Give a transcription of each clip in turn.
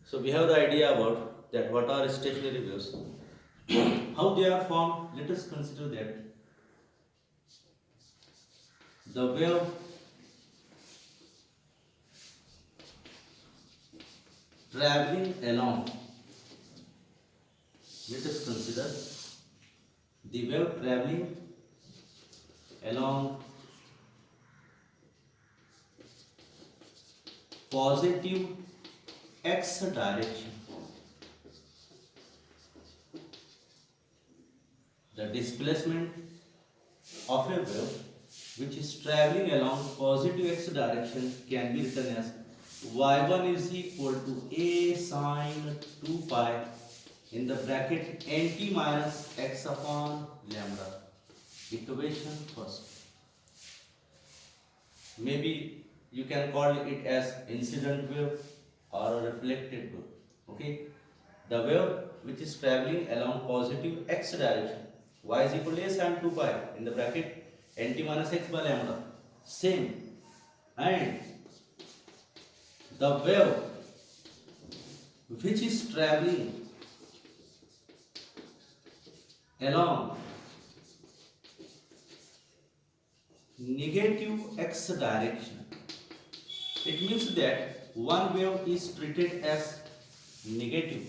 So we have the idea about that what are stationary waves, how they are formed. Let us consider that the wave traveling along. Let us consider the wave traveling along positive x direction. The displacement of a wave which is traveling along positive x direction can be written as y1 is equal to a sine 2 pi in the bracket nt minus x upon lambda. Equation first. Maybe you can call it as incident wave or a reflected wave. Okay, the wave which is traveling along positive x direction, y is equal to a sine 2 pi in the bracket nt minus x by lambda, same. And the wave which is traveling along negative x direction, it means that one wave is treated as negative,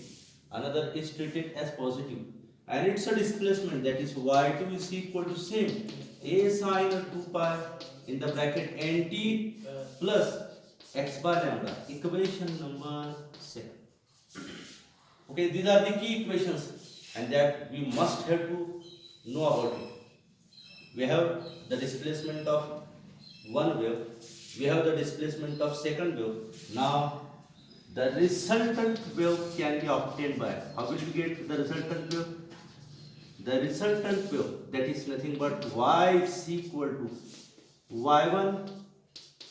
another is treated as positive, and it's a displacement, that is y2 is equal to same a sine 2 pi in the bracket nt plus x by lambda. Equation number 7. Okay, these are the key equations and that we must have to know about it. We have the displacement of one wave, we have the displacement of second wave. Now the resultant wave can be obtained by, how will you get the resultant wave? The resultant wave, that is nothing but y is equal to y1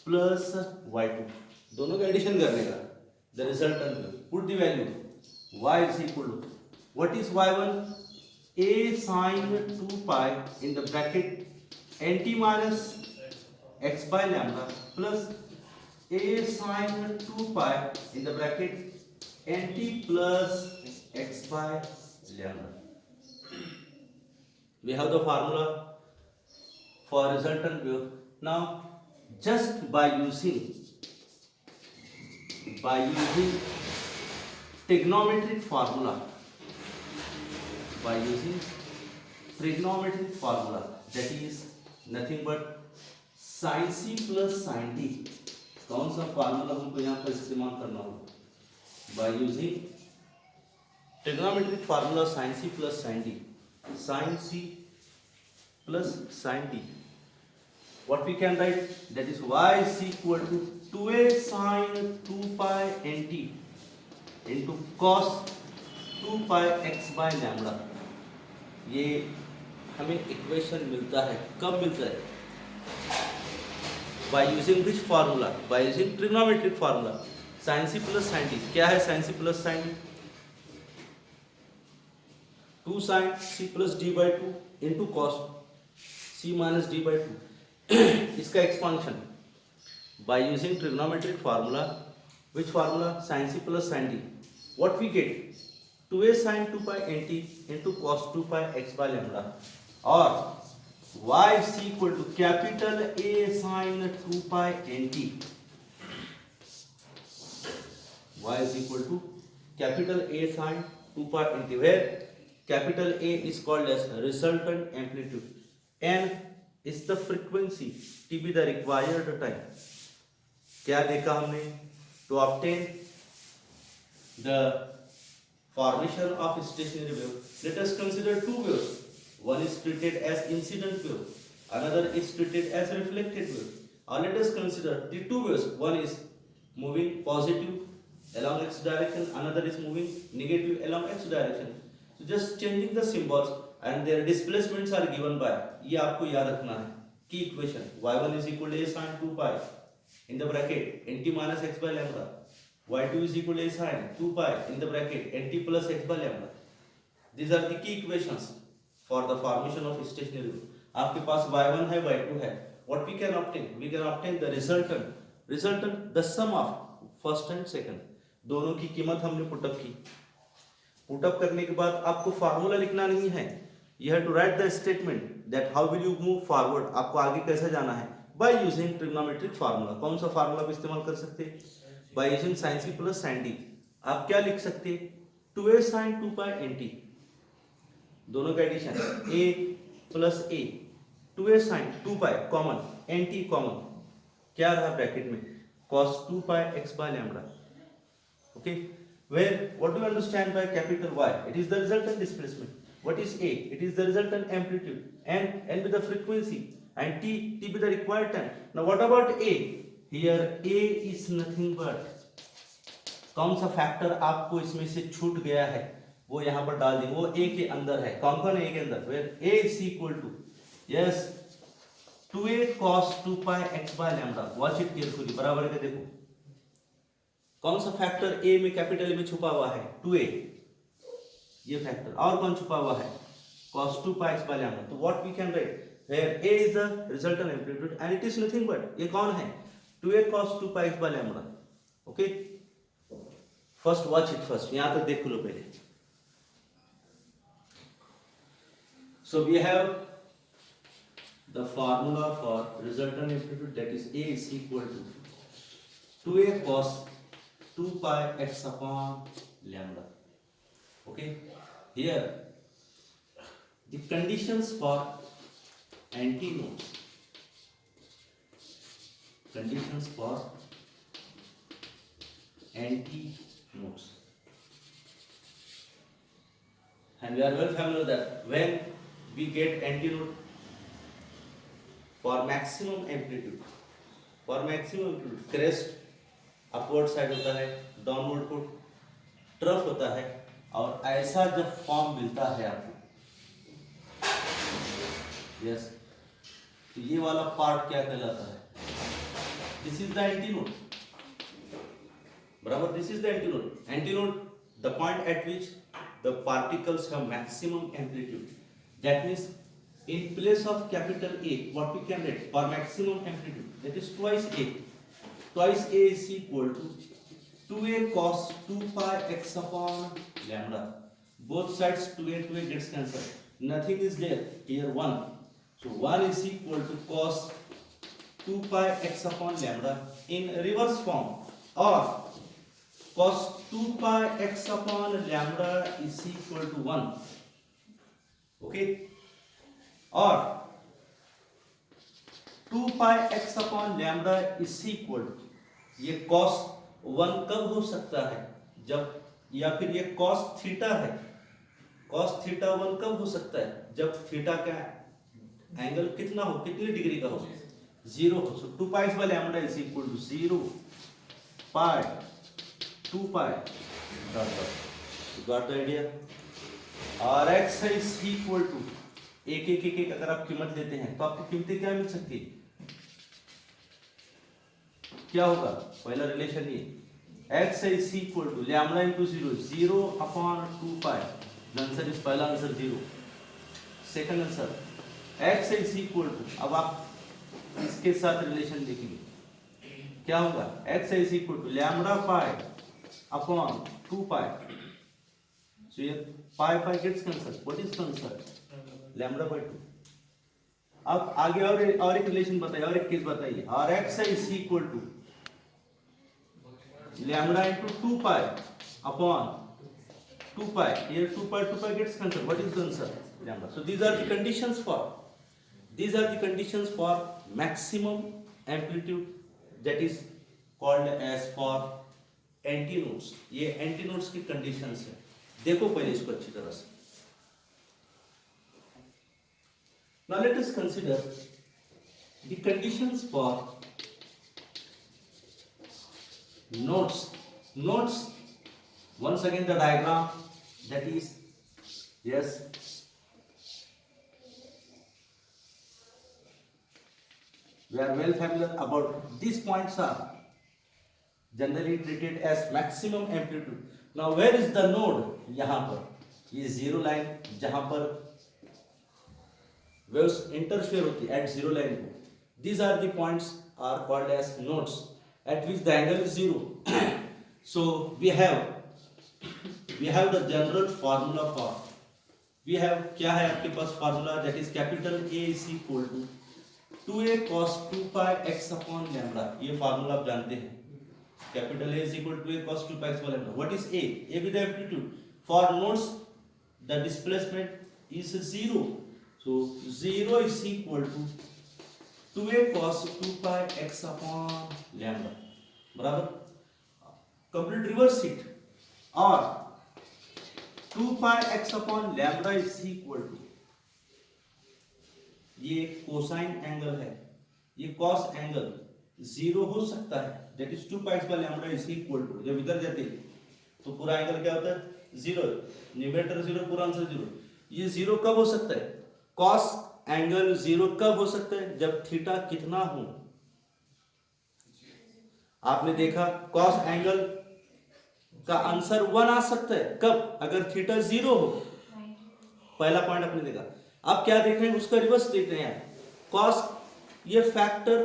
plus y2, दोनों का addition करने का, the resultant wave. Put the value y is equal to, what is y1? a sine 2 pi in the bracket nt minus x by lambda plus a sine 2 pi in the bracket nt plus x by lambda. We have the formula for resultant wave. Now just by using trigonometric formula, that is nothing but sin c plus sin d. कौन सा formula हमको यहाँ पर इस्तेमाल करना होगा? By using trigonometric formula sin c plus sin d, sin c plus sin d, what we can write, that is y is equal to 2a sin 2 pi nt into cos 2 pi x by lambda. ये हमें equation मिलता है, कब मिलता है? By using which formula? By using trigonometric formula sin c plus sin d. क्या है sin c plus sin d? 2 sin c plus d by 2 into cos c minus d by 2. इसका expansion by using trigonometric formula. Which formula? Sin c plus sin d. What we get? 2a sin 2 pi nt into cos 2 pi x by lambda, or y is equal to capital A sin 2 pi nt. Y is equal to capital A sin 2 pi nt, where capital A is called as resultant amplitude, n is the frequency, t be the required time. क्या देखा हमने? To obtain the formation of stationary wave, let us consider two waves. One is treated as incident wave, another is treated as reflected wave. Or let us consider the two waves. One is moving positive along x direction, another is moving negative along x direction. So just changing the symbols and their displacements are given by, ये आपको याद रखना है, key equation y1 is equal to a sin 2 pi in the bracket nt minus x by lambda, y2 is equal to a sin 2 pi in the bracket nt plus x by lambda. These are the key equations for the formation of stationary wave. आपके पास y1 है, y2 है. What we can obtain? We can obtain the resultant, the sum of first and second. दोनों की कीमत हमने put up की। Put up करने के बाद आपको फार्मूला लिखना नहीं है, you have to write the statement that how will you move forward, आपको आगे कैसे जाना है, बाय यूजिंग ट्रिग्नोमेट्रिक फार्मूला। कौन सा फार्मूला आप इस्तेमाल कर सकते हैं, by using sin c plus sin d। आप क्या लिख सकते हैं, 2a sin 2 pi nt, दोनों का addition a plus a, 2a sin 2 pi common, nt common, क्या रहा ब्रैकेट में, cos 2 pi x by lambda। okay, where what do you understand by capital Y, it is the resultant displacement, what is A, it is the resultant amplitude, n be the frequency, and t be the required time। now what about A, here A is nothing but, कौन सा factor आपको इसमें से छूट गया है वो यहां पर डाल देंगे, वो A के अंदर है, कौन कौन है A के अंदर, where A is equal to, yes, 2a cos 2 pi x by lambda, watch it carefully, बराबर है, देखो कौन सा फैक्टर A में कैपिटल A में छुपा हुआ है, 2a, ये फैक्टर, और कौन छुपा हुआ है, cos 2 pi x by lambda। तो what we can write, where A is the resultant amplitude and it is nothing but, ये कौन है, 2a cos 2 pi x by lambda। okay, first watch it, first यहां तक देख लो पहले। So we have the formula for resultant amplitude, that is A is equal to 2a cos 2 pi x upon lambda। okay, here the conditions for antinodes, conditions for antinodes, and we are well familiar that when we get antinode for maximum amplitude, crest upward side होता है, downward को trough होता है, और ऐसा जब form मिलता है आपको, यस, तो ये वाला पार्ट क्या कहलाता है, दिस इज द एंटीनोड, बराबर, this is the antinode. Antinode, the point eight which the particles have maximum amplitude, that means in place of capital A, what we can write for maximum amplitude, that is twice A is equal to 2a cos 2 pi x upon lambda, both sides 2a gets cancelled, nothing is there here, 1, so 1 is equal to cos 2 pi x upon lambda in reverse form, or cos 2 pi x upon lambda is equal to 1, okay, और 2 pi x upon lambda is equal, ये cos 1 कब हो सकता है, जब, या फिर ये cos थीटा है, cos थीटा 1 कब हो सकता है, जब थीटा का एंगल कितना हो, कितनी डिग्री का हो, 0 हो। सो 2 pi by lambda is equal to 0 pi 2 pi dot dot, you got the idea, और x is equal to एक अगर आप कीमत लेते हैं तो आपको कीमतें क्या मिल सकती है, क्या होगा, पहला रिलेशन ये, x is equal to lambda into 0 upon 2 pi, the answer is, पहला answer 0, second answer x is equal to, अब आप इसके साथ रिलेशन देखेंगे, क्या होगा, x is equal to lambda pi upon 2 pi, so ये pi gets cancelled, what is cancelled, lambda by 2। अब आगे और एक रिलेशन बताइए, और एक केस बताइए, और x is equal to lambda into 2 pi upon 2 pi, here 2 pi gets cancelled, what is the answer, lambda। so these are the conditions for maximum amplitude, that is called as for antinodes, ये antinodes की conditions है, देखो पहले इसको अच्छी तरह से। Now let us consider the conditions for nodes. Nodes, once again the diagram, that is, yes, we are well familiar about these points, are generally treated as maximum amplitude। Now where is the node, यहाँ पर, ये zero line जहाँ पर waves interfere होती है at zero line को, these are the points are called as nodes at which the angle is 0। So we have the general formula for, we have क्या है आपके पास formula, that is capital A is equal to 2a cos 2 pi x upon lambda. ये formula आप जानते हैं, capital A is equal to a cos 2 pi x upon lambda. What is A? A with the amplitude. For nodes the displacement is 0, so 0 is equal to 2a cos 2 pi x upon lambda. बराबर, complete reverse it, और 2 pi x upon lambda is equal to, ये cosine angle है, ये cos angle 0 हो सकता है, that is 2 pi by lambda is equal to, जब इधर जाते हैं तो पूरा एंगल क्या होता है 0, न्यूमरेटर 0, पूरा आंसर 0. ये 0 कब हो सकता है, कॉस एंगल 0 कब हो सकता है, जब थीटा कितना हो. आपने देखा कॉस एंगल का आंसर 1 आ सकता है, कब, अगर थीटा 0 हो. पहला पॉइंट आपने देखा. अब क्या देख रहे हैं, उसका रिवर्स देख रहे हैं. कॉस ये फैक्टर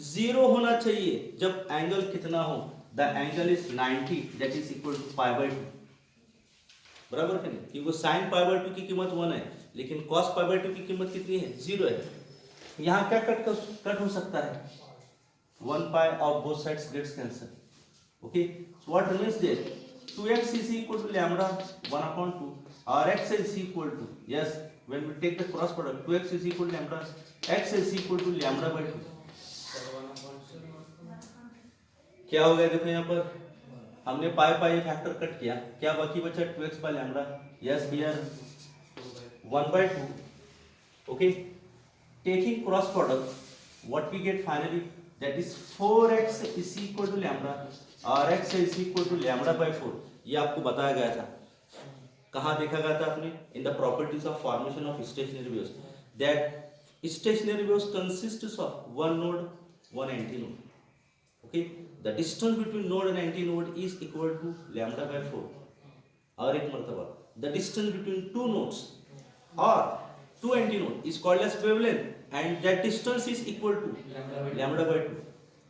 0 होना चाहिए जब एंगल कितना हो, the angle is 90, that is equal to pi by 2. बराबर है नहीं, क्योंकि साइन पाई बाय 2 की कीमत 1 है, लेकिन कॉस पाई बाय 2 की कीमत कितनी है, 0 है. यहाँ क्या कट हो सकता है, 1 pi of both sides gets cancel. Okay, so what remains there, 2x is equal to lambda 1 upon 2, or x is equal to, yes, when we take the cross product, 2x is equal to lambda, x is equal to lambda by 2. क्या हो गया, देखो यहाँ पर हमने पाई पाई factor cut किया, क्या बाकी बचा 2x by lambda, yes here 1 by 2. okay, taking cross product, what we get finally, that is 4x is equal to lambda, और x is equal to lambda by 4. ये आपको बताया गया था, कहाँ देखा गया था आपने, in the properties of formation of stationary waves, that stationary waves consists of one node, one antinode. Okay, the distance between node and antinode is equal to lambda by 4. और एक मर्तबा, the distance between two nodes और two antinode is called as wavelength, and that distance is equal to lambda by 2.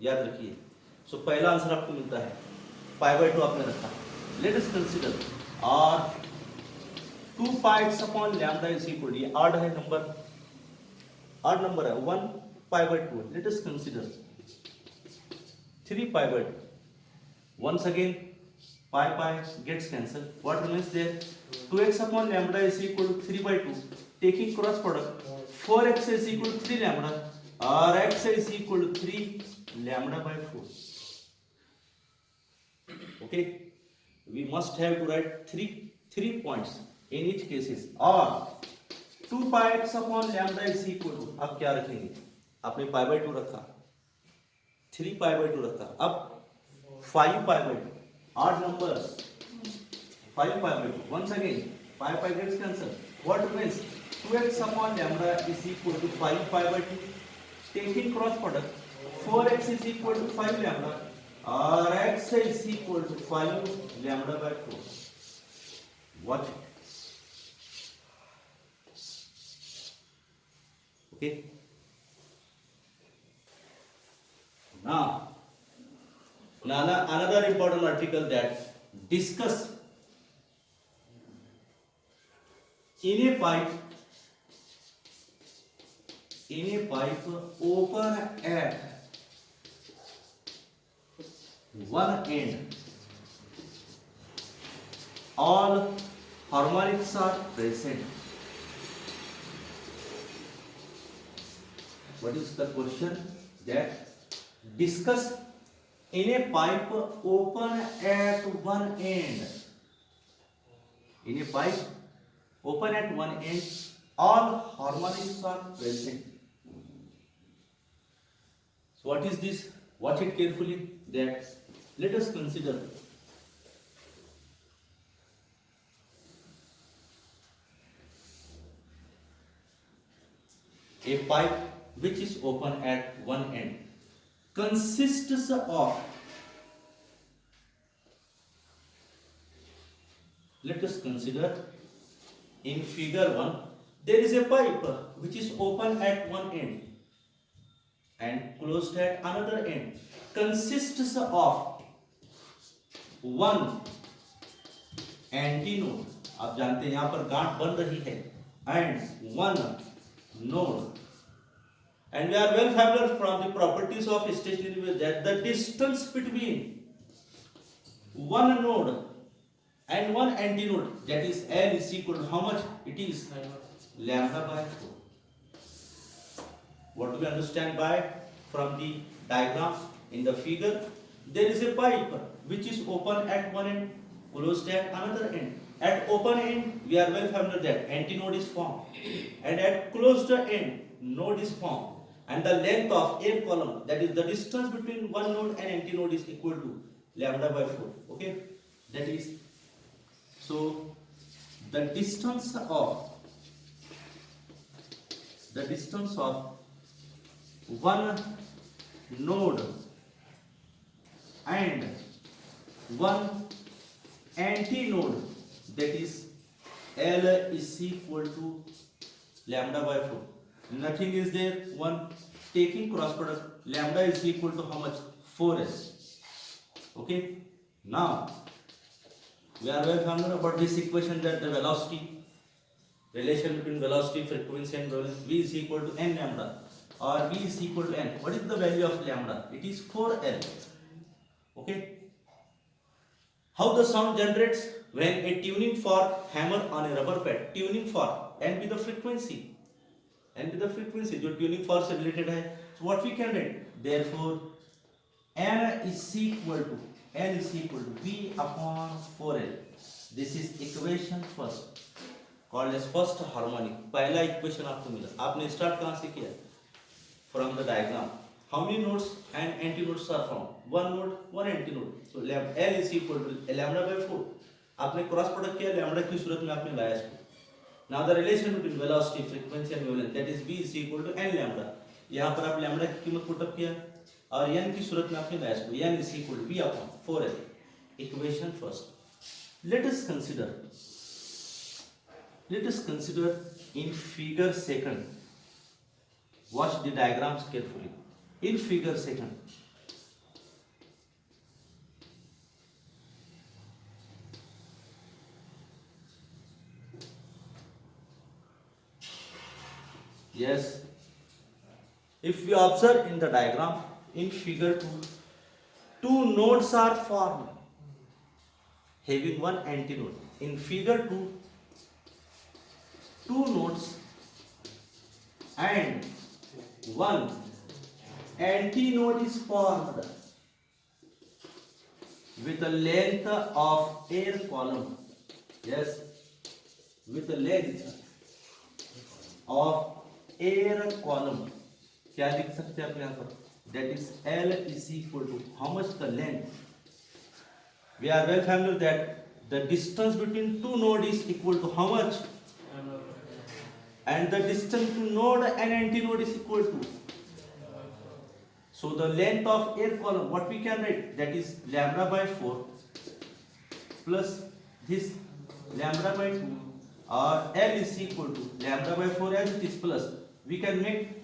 याद रखिए. सो पहला answer आपको मिलता है, पाई बाय 2 आपने रखा. लेट अस कंसीडर, और 2 पाई x upon lambda is equal, ये ऑड है नंबर, ऑड नंबर है, 1 पाई by 2. Let us consider 3 pi by 2. once again pi gets cancelled. What remains there, 2x upon lambda is equal to 3 by 2. Taking cross product, 4x is equal to 3 lambda, or x is equal to 3 lambda by 4. Okay, we must have to write three points in each cases. Or 2 pi x upon lambda is equal to, अब क्या रखेंगे, आपने pi by 2 रखा, 3 pi by 2 रखा, अब 5 pi by 2, odd numbers, 5 pi by 2. Once again pi gets cancelled. What remains, 2x upon lambda is equal to 5 pi by 2. Taking cross product, 4x is equal to 5 lambda, or x is equal to 5 lambda by 4. Watch it. Okay, now another important article that discuss in a pipe open at one end, all harmonics are present. What is the question? That discuss in a pipe open at one end. In a pipe open at one end, all harmonics are present. So what is this? Watch it carefully. That let us consider a pipe which is open at one end consists of, let us consider in figure 1, there is a pipe which is open at one end and closed at another end, consists of one anti node, आप जानते हैं यहां पर गांठ बन रही है, and one node, and we are well familiar from the properties of stationary wave that the distance between one node and one antinode, that is L, is equal to how much? It is lambda by 4. What do we understand by? From the diagram in the figure, there is a pipe which is open at one end, closed at another end. At open end, we are well familiar that antinode is formed, and at closed end, node is formed. And the length of air column, that is the distance between one node and antinode, is equal to lambda by 4. Okay, that is, so the distance of one node and one antinode, that is L, is equal to lambda by 4. Nothing is there. One taking cross product, lambda is equal to how much? 4s. Okay, now we are well familiar about this equation, that the velocity, relation between velocity, frequency and wavelength, v is equal to n lambda, or v is equal to n. What is the value of lambda? It is 4l. Okay, how the sound generates? When a tuning fork hammer on a rubber pad, tuning fork, and with the frequency, जो tuning fork से related है, so what we can write, therefore n is equal to v upon 4l. This is equation first, called as first harmonic. पहला equation आपको मिला. आपने start कहां से किया? From the diagram. How many nodes and antinodes are formed? One node, one antinode. So L is equal to lambda by 4. आपने cross product किया, lambda की सूरत में आपने लाया इसको. Now the relation between velocity, frequency and wavelength, that is v is equal to n lambda. यहाँ पर आप लैम्बडा की कीमत पुट अप किया और n की सूरत में आपने लाया इसको, n is equal to v upon 4l. Equation first. Let us consider in figure second. Watch the diagrams carefully. In figure second, yes, if we observe in the diagram, in figure 2, two nodes are formed having one antinode. In figure 2, two nodes and one antinode is formed with a length of air column. Yes, with the length of air column. क्या लिख सकते हैं आप यहाँ पर? That is L is equal to how much? The length. We are well familiar that the distance between two nodes is equal to how much? And the distance to node and antinode is equal to. So the length of air column, what we can write? That is lambda by 4 plus this lambda by 2, or L is equal to lambda by 4 as it is, plus we can make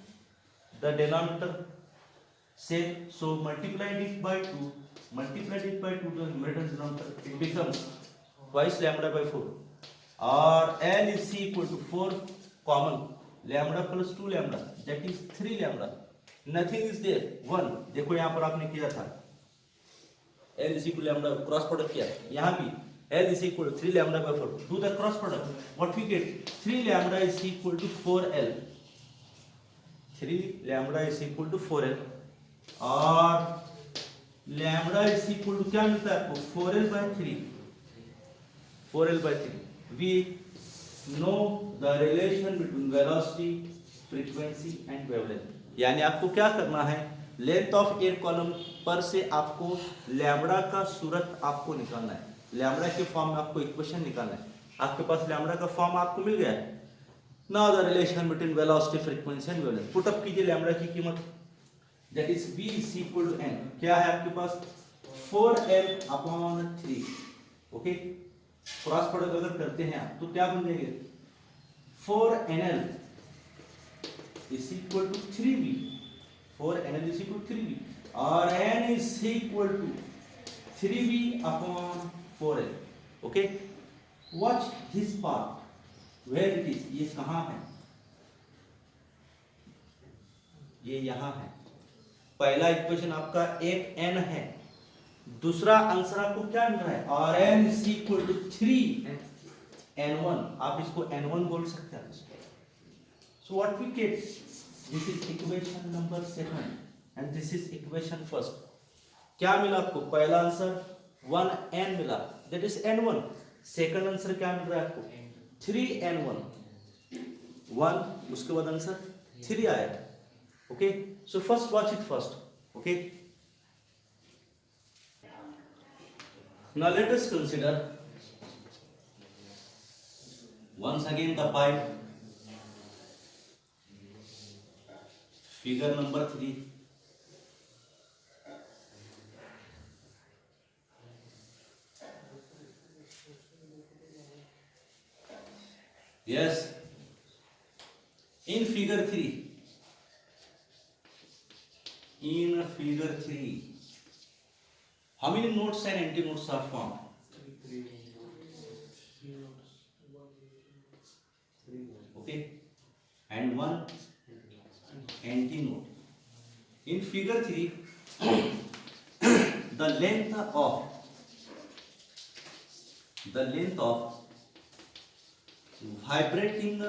the denominator same, so multiplied it by 2 to the numerator denominator, it becomes twice lambda by 4, or L is equal to 4 common, lambda plus 2 lambda, that is 3 lambda. Nothing is there, 1. देखो यहाँ पर आपने किया था L is equal to lambda, cross product किया, यहाँ भी L is equal to 3 lambda by 4. Do the cross product. What we get? 3 lambda is equal to 4L. 3 lambda is equal to 4L. और lambda is equal to क्या मिलता है आपको? 4L by 3. 4L by 3. We know the relation between velocity, frequency and wavelength. यानी आपको क्या करना है? लेंथ ऑफ एयर कॉलम पर से आपको लैम्बडा का सूरत आपको निकालना है. लैम्बडा के फॉर्म में आपको इक्वेशन निकालना है. आपके पास लैम्बडा का फॉर्म आपको मिल गया है. Now the relation between velocity, frequency and wavelength. Put up कीजिए लैम्बडा की कीमत, that is v is equal to n. क्या है आपके पास? 4l upon 3. Okay, cross product अगर करते हैं आप तो क्या बन जाएगा? 4nl is equal to 3v. 4nl is equal to 3v और n is equal to 3v upon 4l. Okay, watch this part, where it is, ये कहाँ है, ये यहाँ है. पहला इक्वेशन आपका एक n है, दूसरा आंसर आपको क्या मिल रहा है, Rn is equal to 3n1. आप इसको n1 बोल सकते हैं. So what we get, this is equation number 7 and this is equation first. क्या मिला आपको, पहला आंसर 1n मिला, that is n1. Second answer क्या मिल रहा है आपको, 3n1 1, उसके बाद आंसर 3 आया. Okay, so first watch it first. Okay, now let us consider once again the pipe, figure number 3. Yes, in figure 3, how many nodes and antinodes are formed? Okay, and one antinode. In figure 3, the length of vibrating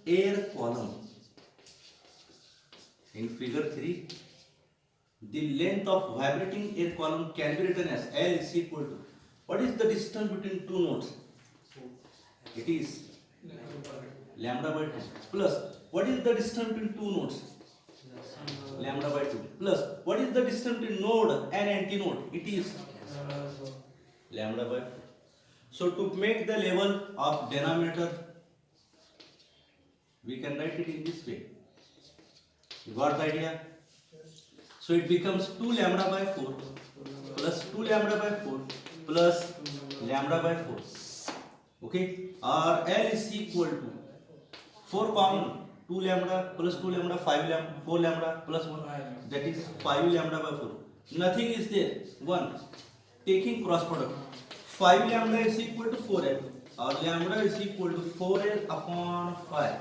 air column. In figure 3, the length of vibrating air column can be written as L is equal to, what is the distance between two nodes? It is lambda by 2 plus, what is the distance between two nodes? Lambda by 2 plus, what is the distance between node and antinode? It is lambda by 2. So to make the level of denominator, we can write it in this way. You got the idea? So it becomes 2 lambda by 4 plus 2 lambda by 4 plus lambda by 4. Okay, or L is equal to 4 common, 2 lambda plus 2 lambda, 5 lambda, 4 lambda plus 1, that is 5 lambda by 4. Nothing is there, 1. Taking cross product, 5 lambda is equal to 4L, or lambda is equal to 4L upon 5.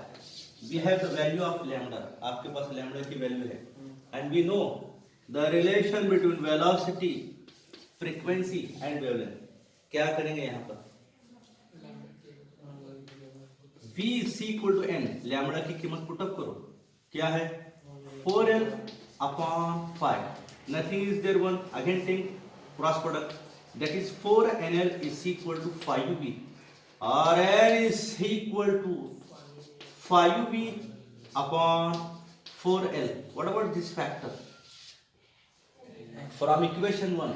We have the value of lambda, आपके पास lambda की value है, and we know the relation between velocity, frequency and wavelength. क्या करेंगे यहाँ पर, v is equal to n, lambda की कीमत put up करो, क्या है 4L upon 5. Nothing is there, 1. Again take cross product, that is 4NL is equal to 5V, or N is equal to 5V upon 4L. What about this factor? From equation 1.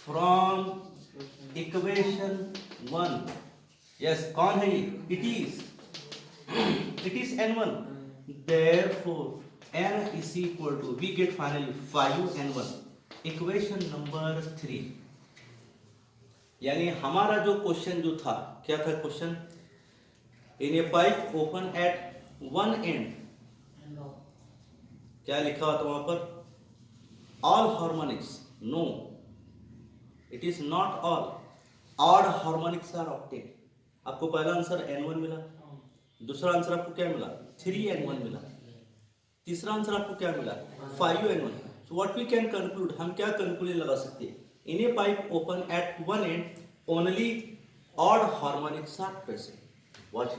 From equation 1. Yes, कौन है ये? It is N1. Therefore, N is equal to, we get finally 5N1. Equation number 3. यानी हमारा जो question जो था, क्या था question? In a pipe open at one end, क्या लिखा हुआ था वहां पर? All harmonics. No, it is not all. Odd harmonics are obtained. आपको पहला आंसर N1 मिला, दूसरा आंसर आपको क्या मिला? 3N1 मिला, तीसरा आंसर आपको क्या मिला? 5N1. So what we can conclude, हम क्या conclusion लगा सकते हैं? In a pipe open at one end, only odd harmonics are present. Watch it.